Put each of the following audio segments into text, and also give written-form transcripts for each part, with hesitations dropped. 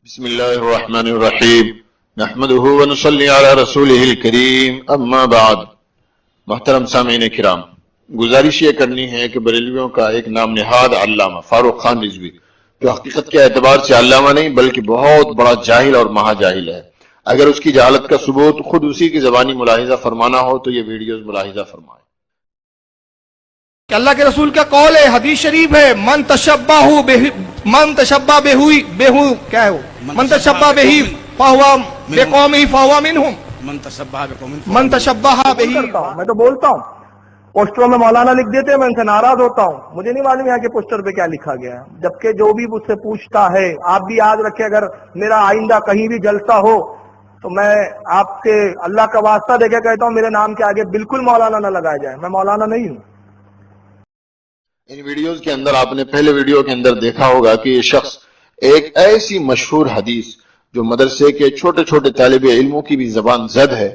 بسم اللہ الرحمن الرحیم نحمده ونصلی علی رسولہ الکریم اما بعد۔ محترم سامعین کرام، گزارش یہ کرنی ہے کہ بریلویوں کا ایک نام نہاد علامہ فاروق خان رضوی، جو حقیقت کے اعتبار سے علامہ نہیں بلکہ بہت بڑا جاہل اور مہا جاہل ہے، اگر اس کی جہالت کا ثبوت خود اسی کی زبانی ملاحظہ فرمانا ہو تو یہ ویڈیوز ملاحظہ فرمائیں۔ کہ اللہ کے رسول کا قول ہے، حدیث شریف ہے، من تشبہ بہی فہو بقومہ فہو منہم، من تشبہ بہی۔ میں تو بولتا ہوں، پوسٹروں میں مولانا لکھ دیتے ہیں، میں ان سے ناراض ہوتا ہوں، مجھے نہیں معلوم یہاں کے پوسٹر پہ کیا لکھا گیا ہے، جبکہ جو بھی مجھ سے پوچھتا ہے، آپ بھی یاد رکھیں، اگر میرا آئندہ کہیں بھی جلسہ ہو تو میں آپ سے اللہ کا واسطہ دے کے کہتا ہوں، میرے نام کے آگے بالکل مولانا نہ لگایا جائے، میں مولانا نہیں ہوں۔ ان ویڈیوز کے اندر آپ نے پہلے ویڈیو کے اندر دیکھا ہوگا کہ یہ شخص ایک ایسی مشہور حدیث جو مدرسے کے چھوٹے چھوٹے طالب علموں کی بھی زبان زد ہے،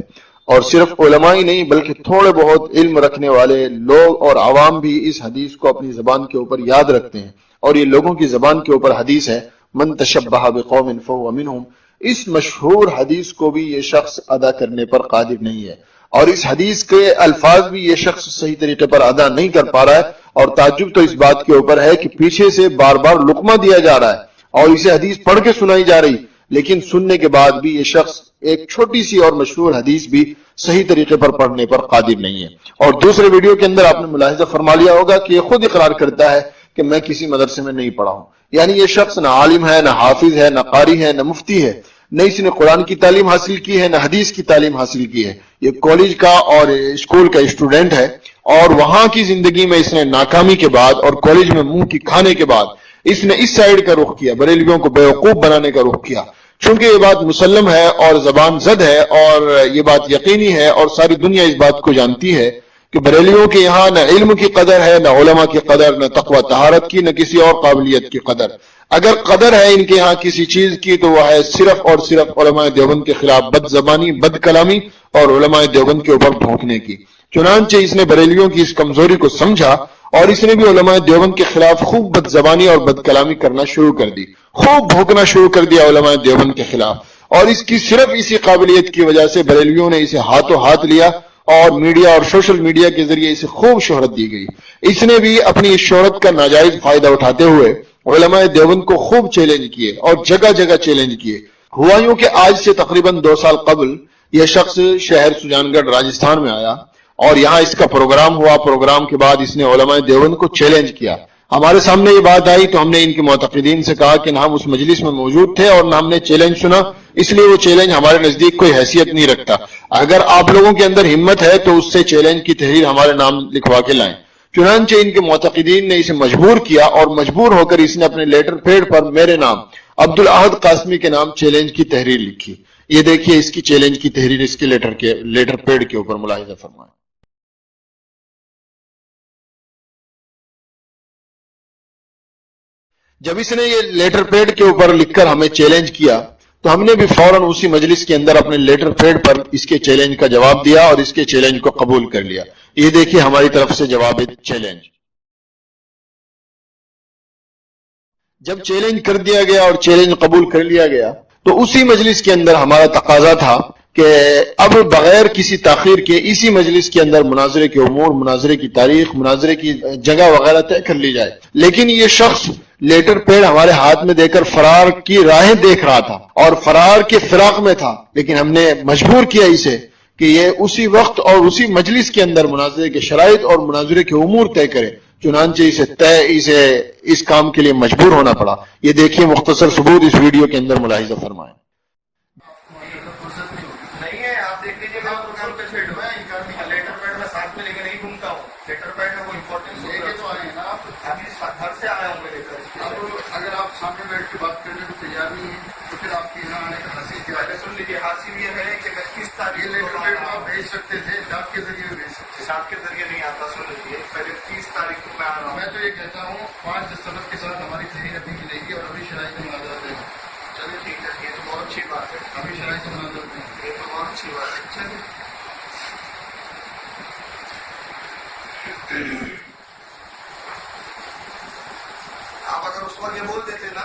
اور صرف علماء ہی نہیں بلکہ تھوڑے بہت علم رکھنے والے لوگ اور عوام بھی اس حدیث کو اپنی زبان کے اوپر یاد رکھتے ہیں، اور یہ لوگوں کی زبان کے اوپر حدیث ہے، من تشبہ بقوم فہو منہم۔ اس مشہور حدیث کو بھی یہ شخص ادا کرنے پر قادر نہیں ہے، اور اس حدیث کے الفاظ بھی یہ شخص صحیح طریقے پر ادا نہیں کر پا رہا ہے، اور تعجب تو اس بات کے اوپر ہے کہ پیچھے سے بار بار لقمہ دیا جا رہا ہے اور اسے حدیث پڑھ کے سنائی جا رہی، لیکن سننے کے بعد بھی یہ شخص ایک چھوٹی سی اور مشہور حدیث بھی صحیح طریقے پر پڑھنے پر قادر نہیں ہے۔ اور دوسرے ویڈیو کے اندر آپ نے ملاحظہ فرما لیا ہوگا کہ یہ خود اقرار کرتا ہے کہ میں کسی مدرسے میں نہیں پڑھا ہوں، یعنی یہ شخص نہ عالم ہے، نہ حافظ ہے، نہ قاری ہے، نہ مفتی ہے، نہ اس نے قرآن کی تعلیم حاصل کی ہے، نہ حدیث کی تعلیم حاصل کی ہے۔ یہ کالج کا اور اسکول کا اسٹوڈنٹ ہے، اور وہاں کی زندگی میں اس نے ناکامی کے بعد اور کالج میں منہ کی کھانے کے بعد اس نے اس سائیڈ کا رخ کیا، بریلویوں کو بیوقوف بنانے کا رخ کیا۔ چونکہ یہ بات مسلم ہے اور زبان زد ہے، اور یہ بات یقینی ہے اور ساری دنیا اس بات کو جانتی ہے کہ بریلویوں کے یہاں نہ علم کی قدر ہے، نہ علماء کی قدر، نہ تقوی طہارت کی، نہ کسی اور قابلیت کی قدر۔ اگر قدر ہے ان کے یہاں کسی چیز کی تو وہ ہے صرف اور صرف علماء دیوبند کے خلاف بد زبانی، بد کلامی اور علماء دیوبند کے اوپر بھونکنے کی۔ چنانچہ اس نے بریلیوں کی اس کمزوری کو سمجھا اور اس نے بھی علماء دیوبند کے خلاف خوب بد زبانی اور بد کلامی کرنا شروع کر دی، خوب بھونکنا شروع کر دیا علماء دیوبند کے خلاف، اور اس کی صرف اسی قابلیت کی وجہ سے بریلیوں نے اسے ہاتھوں ہاتھ لیا اور میڈیا اور سوشل میڈیا کے ذریعے اسے خوب شہرت دی گئی۔ اس نے بھی اپنی اس شہرت کا ناجائز فائدہ اٹھاتے ہوئے علماء دیوبند کو خوب چیلنج کیے اور جگہ جگہ چیلنج کیے۔ ہوا یوں کہ آج سے تقریباً 2 سال قبل یہ شخص شہر سجان گڑھ راجستھان میں آیا اور یہاں اس کا پروگرام ہوا۔ پروگرام کے بعد اس نے علماء دیوبند کو چیلنج کیا۔ ہمارے سامنے یہ بات آئی تو ہم نے ان کے معتقدین سے کہا کہ نہ ہم اس مجلس میں موجود تھے اور نہ ہم نے چیلنج سنا، اس لیے وہ چیلنج ہمارے نزدیک کوئی حیثیت نہیں رکھتا۔ اگر آپ لوگوں کے اندر ہمت ہے تو اس سے چیلنج کی تحریر ہمارے نام لکھوا کے لائیں۔ چنانچہ ان کے معتقدین نے اسے مجبور کیا اور مجبور ہو کر اس نے اپنے لیٹر پیڈ پر میرے نام عبدالاحد قاسمی کے نام چیلنج کی تحریر لکھی۔ یہ دیکھیے اس کی چیلنج کی تحریر اس کے لیٹر پیڈ کے اوپر ملاحظہ فرمائیں۔ جب اس نے یہ لیٹر پیڈ کے اوپر لکھ کر ہمیں چیلنج کیا تو ہم نے بھی فوراً اسی مجلس کے اندر اپنے لیٹر پیڈ پر اس کے چیلنج کا جواب دیا اور اس کے چیلنج کو قبول کر لیا۔ یہ دیکھیے ہماری طرف سے جواب چیلنج۔ جب چیلنج کر دیا گیا اور چیلنج قبول کر لیا گیا تو اسی مجلس کے اندر ہمارا تقاضا تھا کہ اب بغیر کسی تاخیر کے اسی مجلس کے اندر مناظرے کے امور، مناظرے کی تاریخ، مناظرے کی جگہ وغیرہ طے کر لی جائے، لیکن یہ شخص لیٹر پیڈ ہمارے ہاتھ میں دے کر فرار کی راہیں دیکھ رہا تھا اور فرار کے فراق میں تھا، لیکن ہم نے مجبور کیا اسے کہ یہ اسی وقت اور اسی مجلس کے اندر مناظرے کے شرائط اور مناظرے کے امور طے کرے۔ چنانچہ اسے اس کام کے لیے مجبور ہونا پڑا۔ یہ دیکھیے مختصر ثبوت اس ویڈیو کے اندر ملاحظہ فرمائیں۔ نہیں ہے، آپ دیکھ لیجیے میں پروگرام پہ لیٹر پیڈ میں ساتھ میں لے کے نہیں گھومتا ہوں، لیٹر پیڈ میں وہ امپورٹنس لے کے تو آئے ہیں نا آپ، ابھی گھر سے آیا ہوں میں لے کر۔ اب اگر آپ سامنے بیٹھ کے بات کرنے کو تیار نہیں ہیں تو پھر آپ کے یہاں آنے کا حاصل کیا ہے؟ سن لیجیے، حاصل یہ ہے کہ میں کس تاریخ لیٹر پیڈ آپ بھیج سکتے تھے، ڈاک کے ذریعے بھیج سکتے تھے، ڈاک کے ذریعے نہیں آتا۔ سن لیجیے، پہلے 30 تاریخ کو میں آ رہا ہوں۔ میں تو یہ کہتا ہوں 5 دستخط کے ساتھ ہماری تحریر ابھی ملے گی اور ابھی شرائط مناظرہ دیں۔ چلیے ٹھیک ہے، یہ تو بہت اچھی بات ہے، ابھی شرائط مناظرہ دیں، یہ تو بہت اچھی بات ہے۔ چلیے آپ اگر اس وقت یہ بول دیتے نا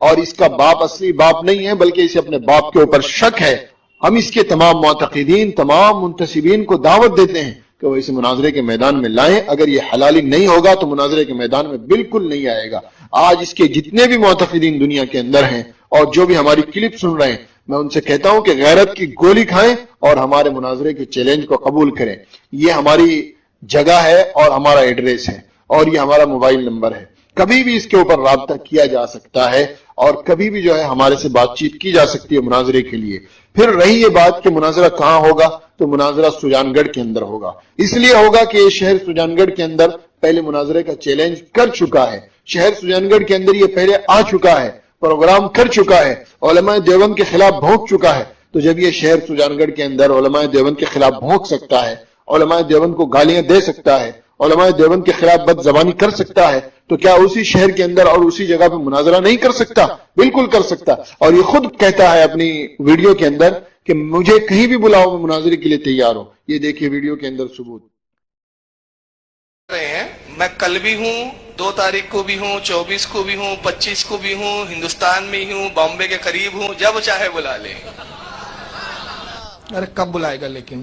اور اس کا باپ اصلی باپ نہیں ہے بلکہ اسے اپنے باپ کے اوپر شک ہے، ہم اس کے تمام معتقدین، تمام منتسبین کو دعوت دیتے ہیں کہ وہ اسے مناظرے کے میدان میں لائیں۔ اگر یہ حلالی نہیں ہوگا تو مناظرے کے میدان میں بالکل نہیں آئے گا۔ آج اس کے جتنے بھی معتقدین دنیا کے اندر ہیں اور جو بھی ہماری کلپ سن رہے ہیں، میں ان سے کہتا ہوں کہ غیرت کی گولی کھائیں اور ہمارے مناظرے کے چیلنج کو قبول کریں۔ یہ ہماری جگہ ہے اور ہمارا ایڈریس ہے اور یہ ہمارا موبائل نمبر ہے، کبھی بھی اس کے اوپر رابطہ کیا جا سکتا ہے اور کبھی بھی جو ہے ہمارے سے بات چیت کی جا سکتی ہے مناظرے کے لیے۔ پھر رہی یہ بات کہ مناظرہ کہاں ہوگا، تو مناظرہ سجان گڑھ کے اندر ہوگا۔ اس لیے ہوگا کہ یہ شہر سجان گڑھ کے اندر پہلے مناظرے کا چیلنج کر چکا ہے، شہر سجان گڑھ کے اندر یہ پہلے آ چکا ہے، پروگرام کر چکا ہے، علماء دیوبند کے خلاف بھونک چکا ہے۔ تو جب یہ شہر سجان گڑھ کے اندر علماء دیوبند کے خلاف بھونک سکتا ہے، علماء دیوبند کو گالیاں دے سکتا ہے، علماء دیوبند کے خلاف بد زبانی کر سکتا ہے، تو کیا اسی شہر کے اندر اور اسی جگہ پہ مناظرہ نہیں کر سکتا؟ بالکل کر سکتا۔ اور یہ خود کہتا ہے اپنی ویڈیو کے اندر کہ مجھے کہیں بھی بلاؤ میں مناظرے کے لیے تیار ہوں۔ یہ دیکھیے ویڈیو کے اندر ثبوت رہے ہیں۔ میں کل بھی ہوں، 2 تاریخ کو بھی ہوں، 24 کو بھی ہوں، 25 کو بھی ہوں، ہندوستان میں ہی ہوں، بامبے کے قریب ہوں، جب چاہے بلا لیں۔ ارے کب بلائے گا لیکن؟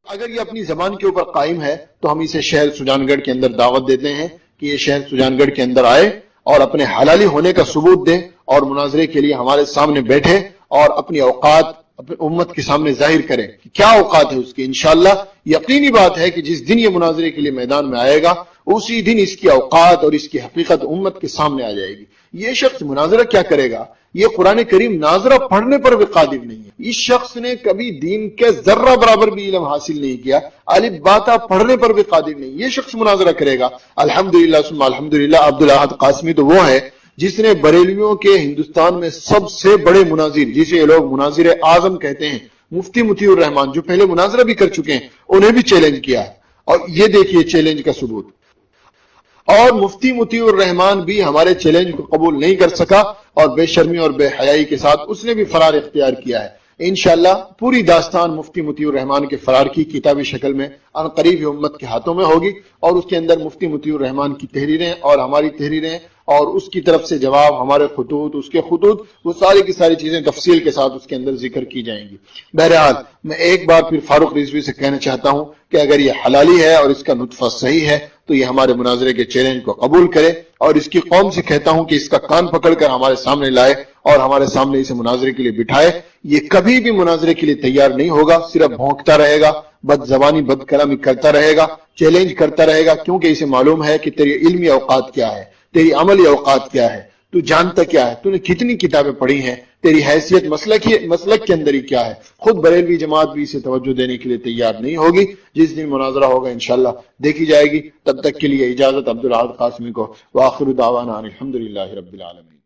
اگر یہ اپنی زبان کے اوپر قائم ہے تو ہم اسے شہر سجان گڑھ کے اندر دعوت دیتے ہیں کہ یہ شہر سجان گڑھ کے اندر آئے اور اپنے حلالی ہونے کا ثبوت دیں اور مناظرے کے لیے ہمارے سامنے بیٹھے اور اپنی اوقات اپنی امت کے سامنے ظاہر کریں کہ کیا اوقات ہے اس کی۔ انشاءاللہ یقینی بات ہے کہ جس دن یہ مناظرے کے لیے میدان میں آئے گا اسی دن اس کی اوقات اور اس کی حقیقت امت کے سامنے آ جائے گی۔ یہ شخص مناظرہ کیا کرے گا؟ یہ قرآن کریم ناظرہ پڑھنے پر بھی قادر نہیں ہے۔ اس شخص نے کبھی دین کے ذرہ برابر بھی علم حاصل نہیں کیا، الف باتا پڑھنے پر بھی قادر نہیں، یہ شخص مناظرہ کرے گا؟ الحمدللہ ثم الحمدللہ عبدالاحد قاسمی تو وہ ہے جس نے بریلویوں کے ہندوستان میں سب سے بڑے مناظر، جسے یہ لوگ مناظر اعظم کہتے ہیں، مفتی مطیع الرحمان، جو پہلے مناظرہ بھی کر چکے ہیں، انہیں بھی چیلنج کیا ہے۔ اور یہ دیکھیے چیلنج کا ثبوت۔ اور مفتی مطیع الرحمان بھی ہمارے چیلنج کو قبول نہیں کر سکا اور بے شرمی اور بے حیائی کے ساتھ اس نے بھی فرار اختیار کیا ہے۔ انشاءاللہ پوری داستان مفتی مطیع الرحمان کے فرار کی کتابی شکل میں عنقریب امت کے ہاتھوں میں ہوگی، اور اس کے اندر مفتی مطیع الرحمان کی تحریریں اور ہماری تحریریں اور اس کی طرف سے جواب، ہمارے خطوط، اس کے خطوط، وہ ساری کی ساری چیزیں تفصیل کے ساتھ اس کے اندر ذکر کی جائیں گی۔ بہرحال میں ایک بار پھر فاروق رضوی سے کہنا چاہتا ہوں کہ اگر یہ حلالی ہے اور اس کا نطفہ صحیح ہے تو یہ ہمارے مناظرے کے چیلنج کو قبول کرے، اور اس کی قوم سے کہتا ہوں کہ اس کا کان پکڑ کر ہمارے سامنے لائے اور ہمارے سامنے اسے مناظرے کے لیے بٹھائے۔ یہ کبھی بھی مناظرے کے لیے تیار نہیں ہوگا، صرف بھونکتا رہے گا، بد زبانی بد کلامی کرتا رہے گا، چیلنج کرتا رہے گا، کیونکہ اسے معلوم ہے کہ تیری علمی اوقات کیا ہے، تیری عملی اوقات کیا ہے، تو جانتا کیا ہے، تو نے کتنی کتابیں پڑھی ہیں، تیری حیثیت مسلک کے اندر ہی کیا ہے۔ خود بریلوی جماعت بھی اسے توجہ دینے کے لیے تیار نہیں ہوگی۔ جس دن مناظرہ ہوگا انشاءاللہ دیکھی جائے گی۔ تب تک کے لیے اجازت عبدالاحد قاسمی کو، وآخر دعوانا الحمدللہ رب العالمین۔